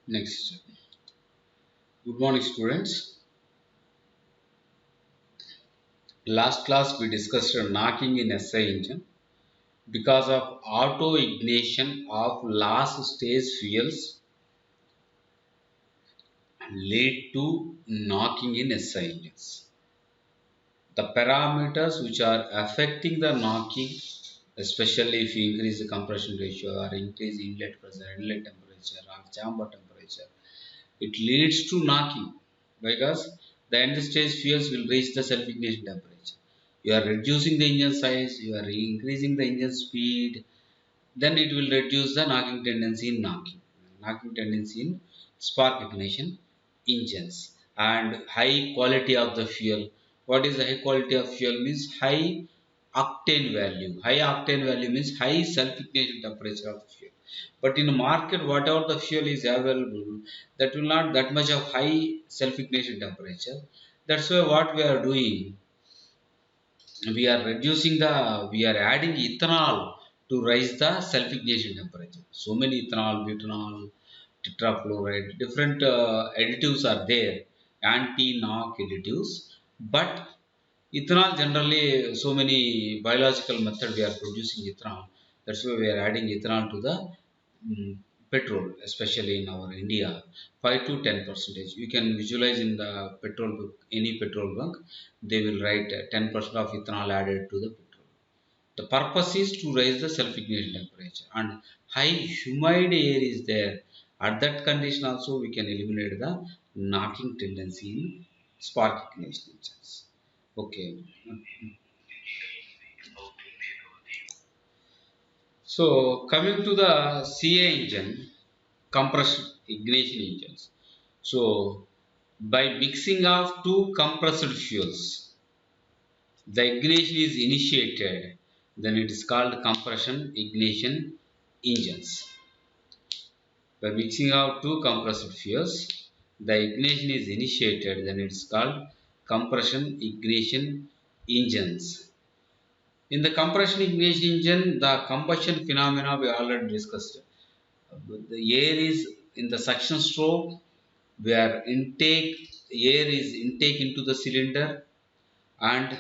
Next, good morning, students. Last class we discussed knocking in SI engine because of auto ignition of last stage fuels lead to knocking in SI engines. The parameters which are affecting the knocking, especially if you increase the compression ratio or increase inlet pressure, inlet temperature, or chamber temperature, it leads to knocking because the end stage fuels will reach the self-ignition temperature. You are reducing the engine size, you are increasing the engine speed, then it will reduce the knocking tendency in spark ignition engines and high quality of the fuel. What is the high quality of fuel means high octane value. High octane value means high self-ignition temperature of the fuel. But in the market, whatever the fuel is available, that will not that much of high self-ignition temperature. That's why what we are doing, we are adding ethanol to raise the self-ignition temperature. So many ethanol, butanol, tetrafluoride, different additives are there, anti-knock additives. But ethanol generally, so many biological method we are producing ethanol. That's why we are adding ethanol to the mm, petrol, especially in our India, 5 to 10%. You can visualize in the petrol book, any petrol bunk, they will write 10% of ethanol added to the petrol. The purpose is to raise the self-ignition temperature and high humid air is there. At that condition also we can eliminate the knocking tendency in spark ignition engines. Okay. So coming to the CA engine, compression ignition engines. So by mixing of two compressed fuels, the ignition is initiated. Then it is called compression ignition engines. By mixing of two compressed fuels, the ignition is initiated. Then it is called compression ignition engines. In the compression ignition engine, the combustion phenomena we already discussed. The air is in the suction stroke where air is intake into the cylinder, and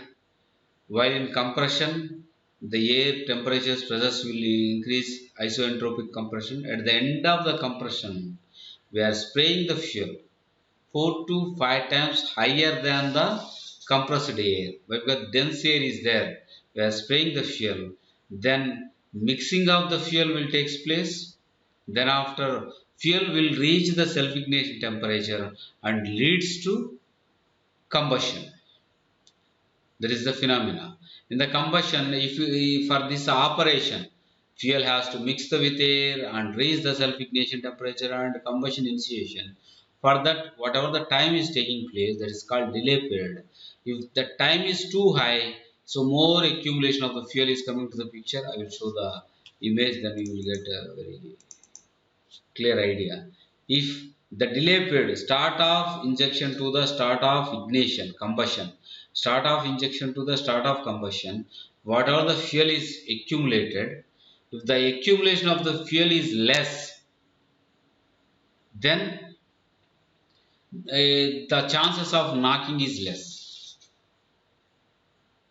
while in compression the air temperatures pressures will increase isoentropic compression. At the end of the compression we are spraying the fuel 4 to 5 times higher than the compressed air. Because dense air is there, we are spraying the fuel, then mixing of the fuel will take place. Then after, fuel will reach the self-ignition temperature and leads to combustion. That is the phenomena. In the combustion, for this operation, fuel has to mix with air and reach the self-ignition temperature and combustion initiation. For that, whatever the time is taking place, that is called delay period. If the time is too high, so more accumulation of the fuel is coming to the picture. I will show the image, then you will get a very clear idea. If the delay period, start of injection to the start of ignition, combustion, start of injection to the start of combustion, whatever the fuel is accumulated, if the accumulation of the fuel is less, then the chances of knocking is less.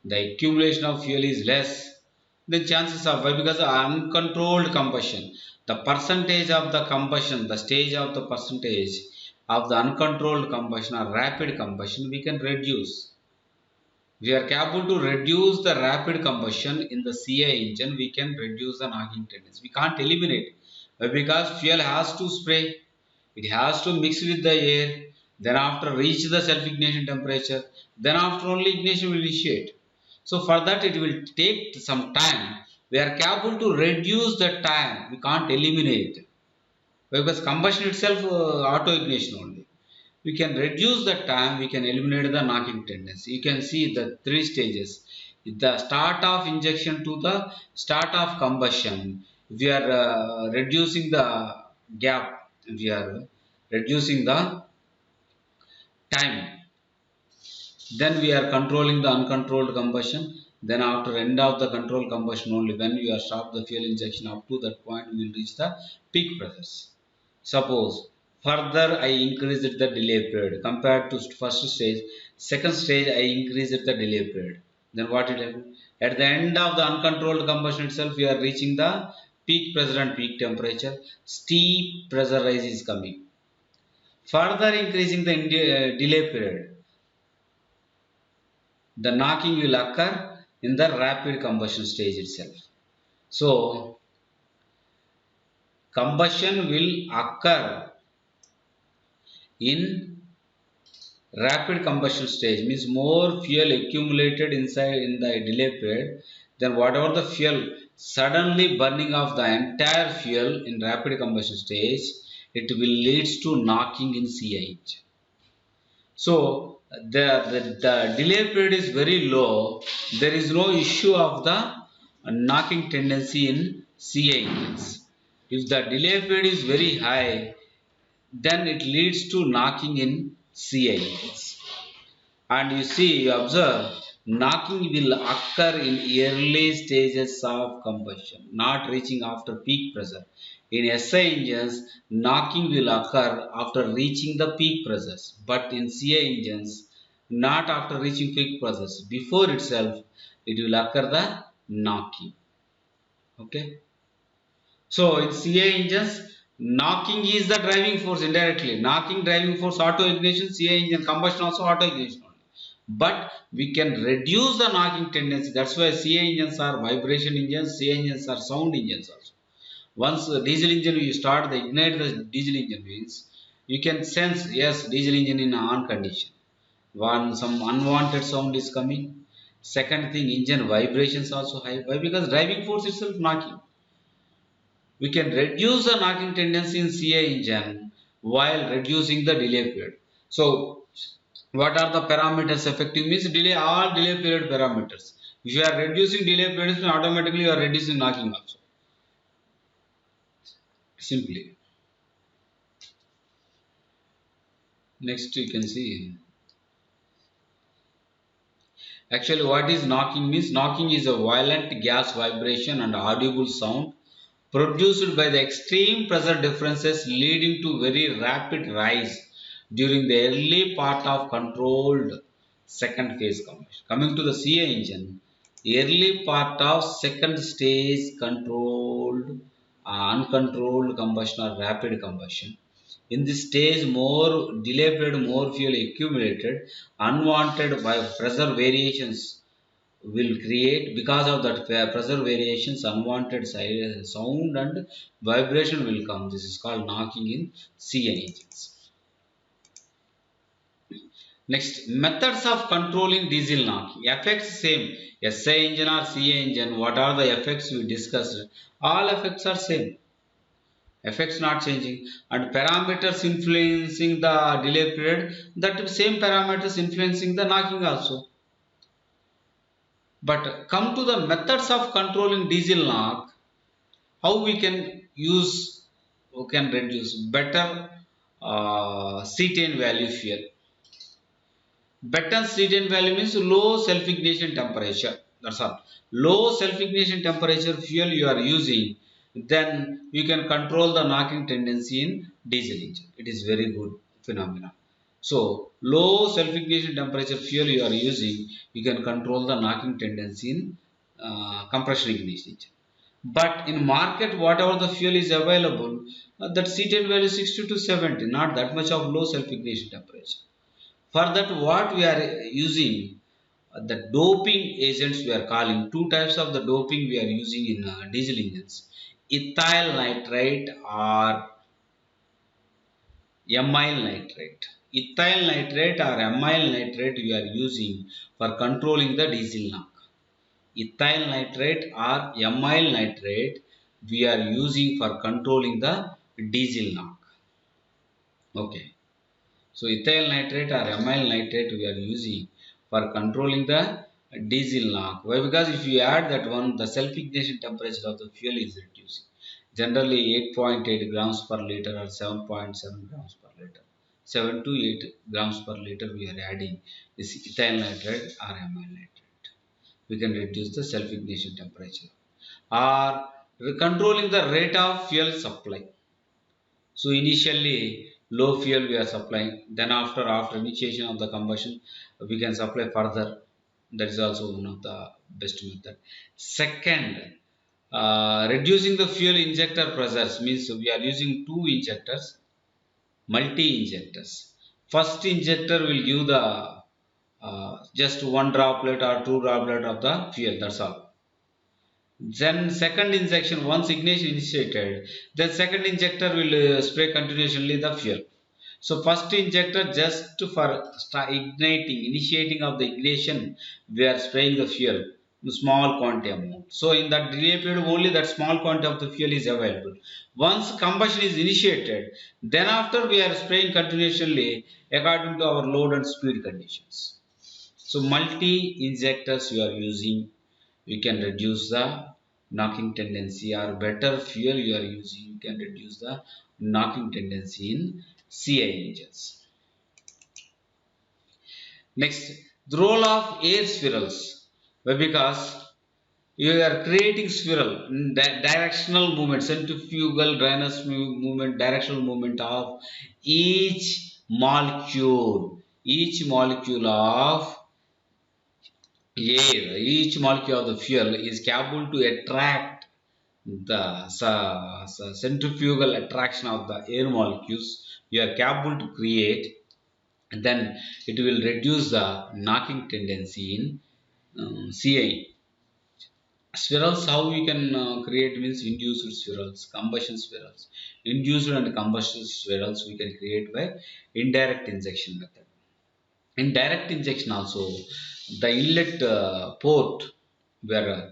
The accumulation of fuel is less, the chances of, why? Because of uncontrolled combustion, the percentage of the combustion, the stage of the percentage of the uncontrolled combustion or rapid combustion we can reduce. We are capable to reduce the rapid combustion in the CI engine. We can reduce the knocking tendency. We can't eliminate. Why? Because fuel has to spray, it has to mix with the air, then after reach the self-ignition temperature, then after only ignition will initiate. So for that it will take some time. We are capable to reduce the time. We can't eliminate. Because combustion itself auto ignition only. We can reduce the time, we can eliminate the knocking tendency. You can see the three stages. The start of injection to the start of combustion. We are reducing the gap. We are reducing the time. Then we are controlling the uncontrolled combustion. Then after end of the controlled combustion only, when we are stop the fuel injection, up to that point we will reach the peak pressures. Suppose Further, I increased the delay period compared to first stage. Second stage, I increased the delay period. Then what it happened? At the end of the uncontrolled combustion itself, we are reaching the peak pressure and peak temperature. Steep pressure rise is coming. Further increasing the delay period, the knocking will occur in the rapid combustion stage itself. So, combustion will occur in rapid combustion stage, means more fuel accumulated inside in the delay period, then whatever the fuel, suddenly burning of the entire fuel in rapid combustion stage, it will leads to knocking in CI engine. So the delay period is very low, there is no issue of the knocking tendency in CI engines. If the delay period is very high, then it leads to knocking in CI engines. And you see, you observe, knocking will occur in early stages of combustion, not reaching after peak pressure. In SI engines, knocking will occur after reaching the peak pressures, but in CI engines, not after reaching peak pressures. Before itself, it will occur the knocking. Okay. So in CI engines, knocking is the driving force indirectly. Knocking driving force auto ignition, CI engine combustion also auto ignition only. But we can reduce the knocking tendency. That's why CI engines are vibration engines, CI engines are sound engines also. Once the diesel engine you start the ignite the diesel engine means, you can sense, yes, diesel engine in on condition. One some unwanted sound is coming. Second thing, engine vibrations also high. Why? Because driving force itself knocking. We can reduce the knocking tendency in CI engine while reducing the delay period. So, what are the parameters affecting? Means delay, all delay period parameters. If you are reducing delay periods, then automatically you are reducing knocking also. Simply. Next you can see. Actually, what is knocking means? Knocking is a violent gas vibration and audible sound produced by the extreme pressure differences leading to very rapid rise during the early part of controlled second phase combustion. Coming to the CI engine, early part of second stage controlled, uncontrolled combustion or rapid combustion. In this stage, more delay period, more fuel accumulated, unwanted by pressure variations will create, because of that pressure variations, unwanted sound and vibration will come. This is called knocking in CI engines. Next, methods of controlling diesel knocking. Effects same. SI engine or CI engine, what are the effects we discussed? All effects are same. Effects not changing. And parameters influencing the delay period, that same parameters influencing the knocking also. But come to the methods of controlling diesel knock, how we can use, we can reduce better cetane value fuel. Better cetane value means low self-ignition temperature. That's all. Low self-ignition temperature fuel you are using, then you can control the knocking tendency in diesel engine. It is very good phenomenon. So low self-ignition temperature fuel you are using, you can control the knocking tendency in compression ignition engine. But in market, whatever the fuel is available, that cetane value is 60 to 70, not that much of low self-ignition temperature. For that, what we are using, the doping agents we are calling, two types of the doping we are using in diesel engines, ethyl nitrite or amyl nitrate. Ethyl nitrate or amyl nitrate we are using for controlling the diesel knock. Ethyl nitrate or amyl nitrate we are using for controlling the diesel knock. Okay. So ethyl nitrate or amyl nitrate we are using for controlling the diesel knock. Why? Because if you add that one, the self-ignition temperature of the fuel is reducing. Generally 8.8 grams per liter or 7.7 grams per liter. 7 to 8 grams per liter we are adding this ethyl nitrate or amyl nitrate. We can reduce the self-ignition temperature. Or controlling the rate of fuel supply. So initially low fuel we are supplying, then after initiation of the combustion we can supply further. That is also one of the best method. Second, reducing the fuel injector pressures means we are using two injectors, multi injectors. First injector will give the just one droplet or two droplet of the fuel, that's all. Then second injection, once ignition initiated, then second injector will spray continuously the fuel. So first injector just for igniting, initiating of the ignition, we are spraying the fuel in small quantity amount. So in that delay period only that small quantity of the fuel is available. Once combustion is initiated, then after we are spraying continuously according to our load and speed conditions. So multi injectors you are using, you can reduce the knocking tendency, or better fuel you are using, you can reduce the knocking tendency in CI engines. Next, the role of air spirals. Why? Because you are creating spiral, directional movement, centrifugal dryness movement, directional movement of each molecule. Each molecule of air, each molecule of the fuel is capable to attract the centrifugal attraction of the air molecules you are capable to create, and then it will reduce the knocking tendency in CI. Spirals, how we can create means induced spirals, combustion spirals. Induced and combustion spirals we can create by indirect injection method. In direct injection also, the inlet port where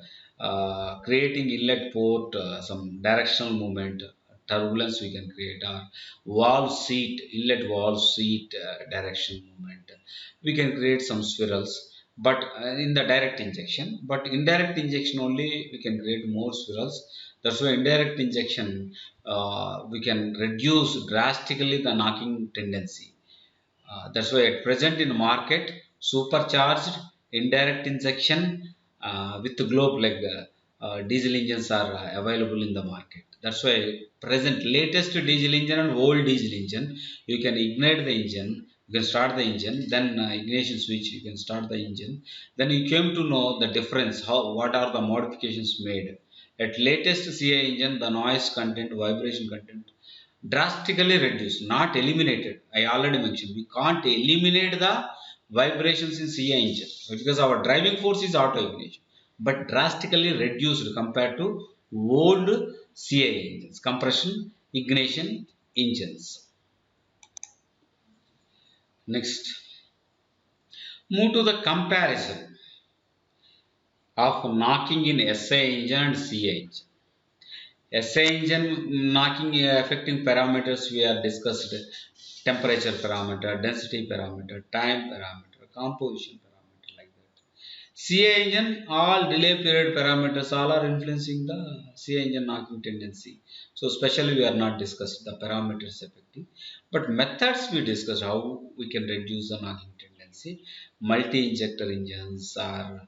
creating inlet port, some directional movement, turbulence we can create, or valve seat, inlet valve seat direction movement, we can create some spirals. But in the direct injection, but indirect injection only we can create more spirals. That's why indirect injection we can reduce drastically the knocking tendency. That's why at present in the market, supercharged indirect injection with globe, like diesel engines are available in the market. That's why present latest diesel engine and old diesel engine, you can ignite the engine, you can start the engine, then ignition switch, you can start the engine. Then you came to know the difference, how what are the modifications made. At latest CI engine, the noise content, vibration content drastically reduced, not eliminated. I already mentioned we can't eliminate the vibrations in CI engine because our driving force is auto ignition, but drastically reduced compared to old CI engines, compression ignition engines. Next, move to the comparison of knocking in SI engine and CI engine. SI engine knocking affecting parameters we are discussed: temperature parameter, density parameter, time parameter, composition parameter, like that. CI engine, all delay period parameters all are influencing the CI engine knocking tendency. So especially we are not discussed the parameters affecting, but methods we discussed how we can reduce the knocking tendency. Multi-injector engines are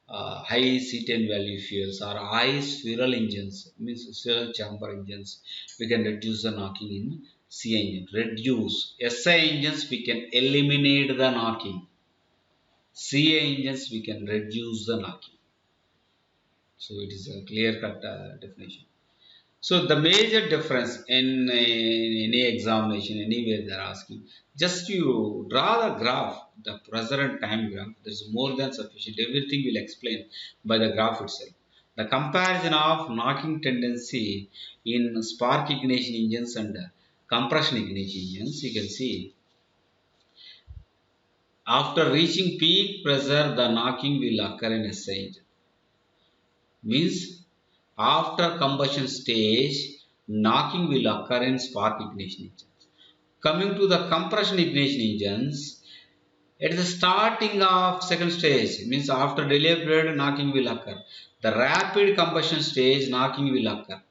high cetane value fuels, or high spiral engines, means spiral chamber engines, we can reduce the knocking in CI engine. Reduce SI engines we can eliminate the knocking. CI engines we can reduce the knocking. So it is a clear cut definition. So the major difference in any examination, anywhere they are asking, just you draw the graph, the pressure and time graph. There is more than sufficient. Everything will explain by the graph itself. The comparison of knocking tendency in spark ignition engines and compression ignition engines, you can see after reaching peak pressure, the knocking will occur in SI engine. Means after combustion stage, knocking will occur in spark ignition engines. Coming to the compression ignition engines, at the starting of second stage, means after delay period, knocking will occur. The rapid combustion stage, knocking will occur.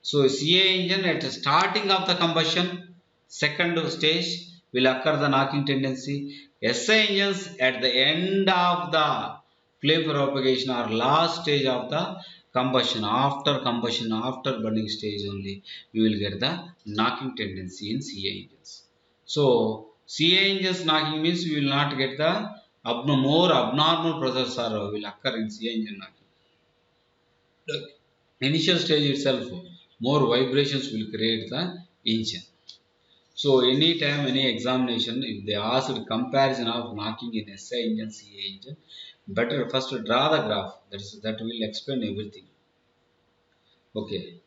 So CI engine at the starting of the combustion, second stage will occur the knocking tendency. SI engines at the end of the flame propagation or last stage of the combustion, after burning stage only, we will get the knocking tendency in CI engines. So CA engines knocking means we will not get the more abnormal processes are will occur in CA engine knocking. The initial stage itself, more vibrations will create the engine. So anytime any examination, if they ask comparison of knocking in SI engine, CA engine, better first draw the graph. That will explain everything. Okay.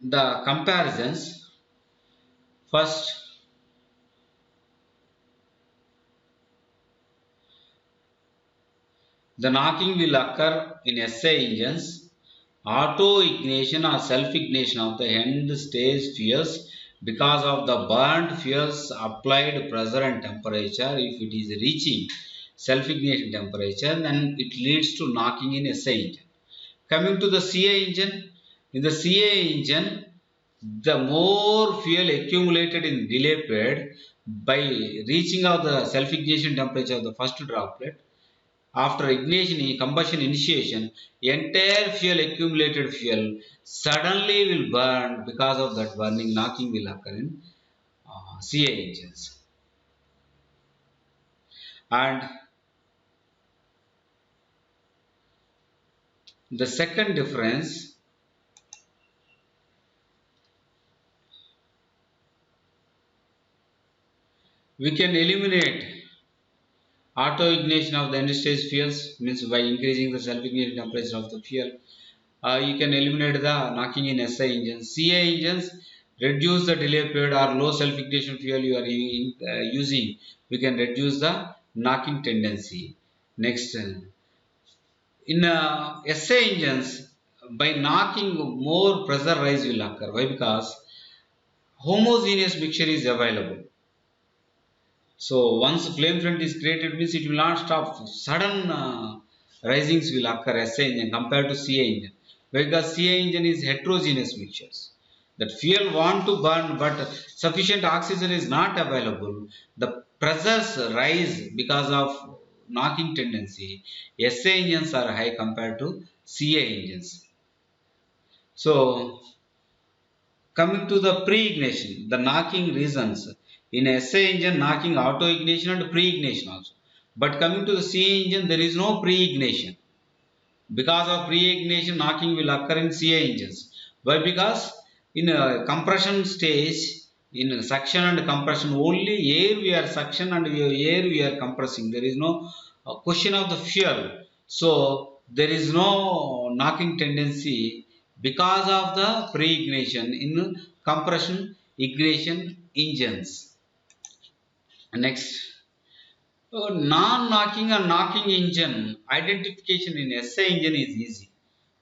The comparisons first. The knocking will occur in SI engines. Auto ignition or self ignition of the end stage fuels because of the burnt fuels applied pressure and temperature. If it is reaching self ignition temperature, then it leads to knocking in SI engine. Coming to the CA engine, in the CA engine, the more fuel accumulated in delay period by reaching of the self ignition temperature of the first droplet, after ignition, combustion initiation, entire fuel accumulated fuel suddenly will burn. Because of that burning, knocking will occur in CA engines. And the second difference, we can eliminate auto ignition of the end stage fuels, means by increasing the self ignition temperature of the fuel. You can eliminate the knocking in SI engines. CA engines, reduce the delay period or low self ignition fuel you are using. We can reduce the knocking tendency. Next, in SI engines, by knocking, more pressure rise will occur. Why? Because homogeneous mixture is available. So once flame front is created, means it will not stop. Sudden risings will occur SI engine compared to CA engine, because CA engine is heterogeneous mixtures. That fuel want to burn, but sufficient oxygen is not available. The pressures rise because of knocking tendency. SA engines are high compared to CA engines. So coming to the pre-ignition, the knocking reasons. In SA engine, knocking auto ignition and pre-ignition also. But coming to the CA engine, there is no pre-ignition. Because of pre-ignition, knocking will occur in CA engines. Why? Because in a compression stage, in suction and compression, only air we are suction and air we are compressing. There is no question of the fuel. So there is no knocking tendency because of the pre-ignition in compression ignition engines. Next. Non-knocking and knocking engine identification in SA engine is easy,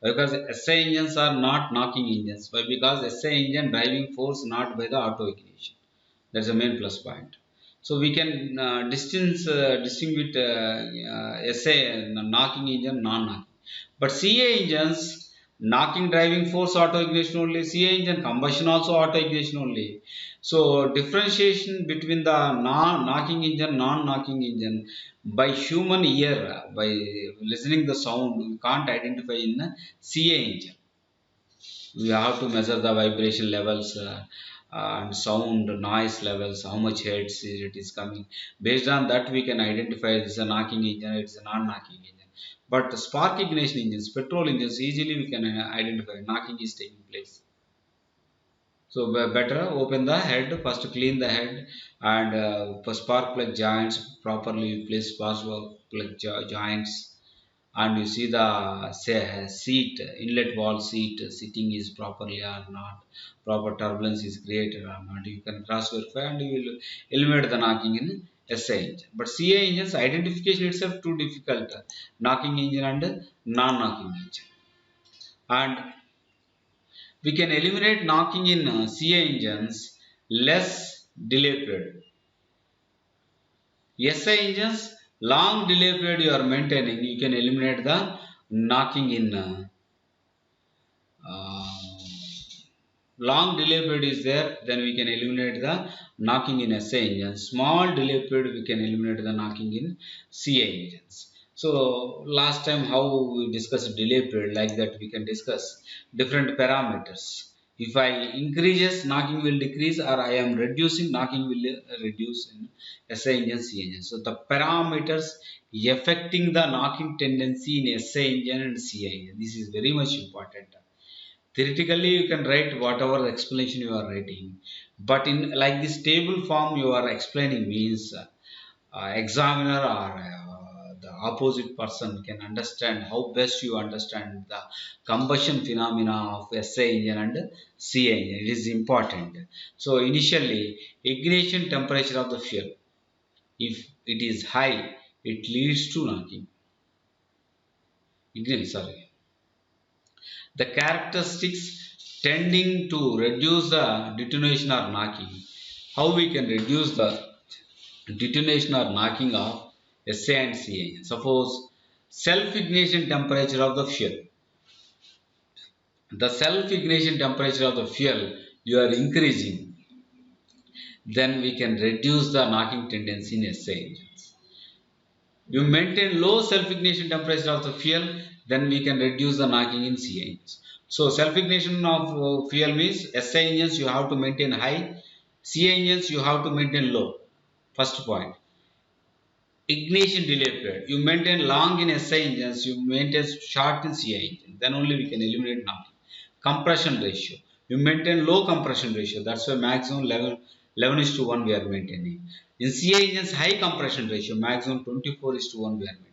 because SA engines are not knocking engines. Why? Because SA engine driving force not by the auto ignition. That's the main plus point. So we can distinguish SA knocking engine, non-knocking. But CA engines, knocking driving force auto ignition only. CA engine combustion also auto ignition only. So differentiation between the non-knocking engine, non-knocking engine, by human ear, by listening the sound, we can't identify in the CA engine. We have to measure the vibration levels and sound noise levels, how much hertz it is coming. Based on that, we can identify it's a knocking engine, it's a non-knocking engine. But spark ignition engines, petrol engines, easily we can identify knocking is taking place. So better open the head, first clean the head, and for spark plug joints properly, you place spark plug joints, and you see the seat, inlet wall seat sitting is properly or not, proper turbulence is created or not. You can cross verify and you will eliminate the knocking in SA engine. But CA engines identification itself too difficult, knocking engine and non-knocking engine. And we can eliminate knocking in CA engines, less delay period. SI engines, long delay period you are maintaining, you can eliminate the knocking in long delay period is there, then we can eliminate the knocking in SA engine. Small delay period, we can eliminate the knocking in CA engines. So last time how we discussed delay period, like that we can discuss different parameters. If I increases, knocking will decrease, or I am reducing, knocking will reduce in SI engine, C engine. So the parameters affecting the knocking tendency in SI engine and CI engine. This is very much important. Theoretically, you can write whatever explanation you are writing, but in like this table form you are explaining means examiner or the opposite person can understand how best you understand the combustion phenomena of SI engine and CI engine. It is important. So initially, ignition temperature of the fuel, if it is high, it leads to knocking. Sorry. The characteristics tending to reduce the detonation or knocking. How we can reduce the detonation or knocking of SA and CA. Suppose self-ignition temperature of the fuel. The self-ignition temperature of the fuel you are increasing, then we can reduce the knocking tendency in SA engines. You maintain low self-ignition temperature of the fuel, then we can reduce the knocking in CA engines. So self-ignition of fuel means SA engines you have to maintain high, CA engines you have to maintain low. First point. Ignition delay period. You maintain long in SI engines, you maintain short in CI engine. Then only we can eliminate knocking. Compression ratio. You maintain low compression ratio. That's why maximum 11 is to 1 we are maintaining. In CI engines, high compression ratio. Maximum 24 is to 1 we are maintaining.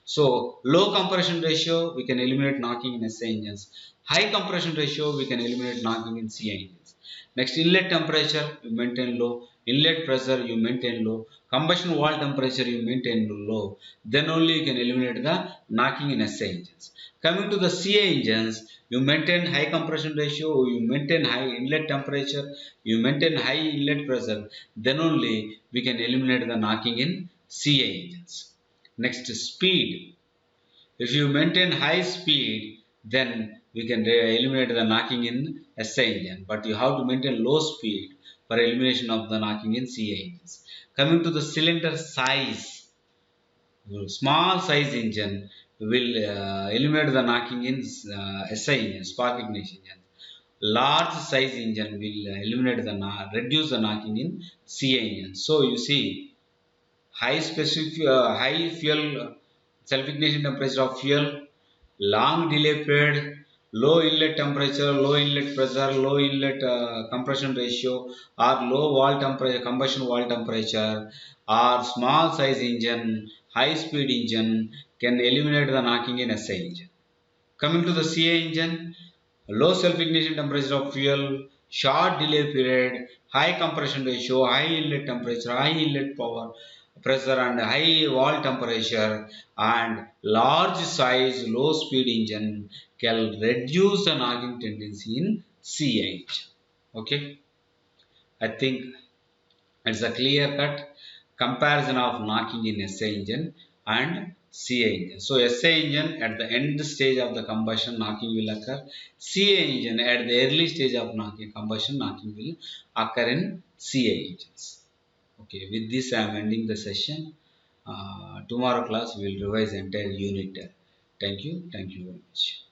So low compression ratio, we can eliminate knocking in SI engines. High compression ratio, we can eliminate knocking in CI engines. Next, inlet temperature, you maintain low. Inlet pressure, you maintain low. Combustion wall temperature, you maintain low. Then only you can eliminate the knocking in SI engines. Coming to the CI engines, you maintain high compression ratio, you maintain high inlet temperature, you maintain high inlet pressure. Then only we can eliminate the knocking in CI engines. Next, speed. If you maintain high speed, then we can eliminate the knocking in SI engine. But you have to maintain low speed for elimination of the knocking in CI engines. Coming to the cylinder size, small size engine will eliminate the knocking in SI engine, spark ignition engine. Large size engine will eliminate the reduce the knocking in CI engine. So you see, high fuel self-ignition temperature of fuel, long delay period, low inlet temperature, low inlet pressure, low inlet compression ratio, or low wall temperature, combustion wall temperature, or small size engine, high speed engine can eliminate the knocking in SI engine. Coming to the CI engine, low self-ignition temperature of fuel, short delay period, high compression ratio, high inlet temperature, high inlet power pressure and high wall temperature and large size low speed engine can reduce the knocking tendency in CI engine. Okay, I think it's a clear cut comparison of knocking in SA engine and CA engine. So SA engine at the end stage of the combustion knocking will occur. CA engine at the early stage of knocking combustion knocking will occur in CA engines. Okay, with this I am ending the session. Tomorrow class we will revise entire unit. Thank you very much.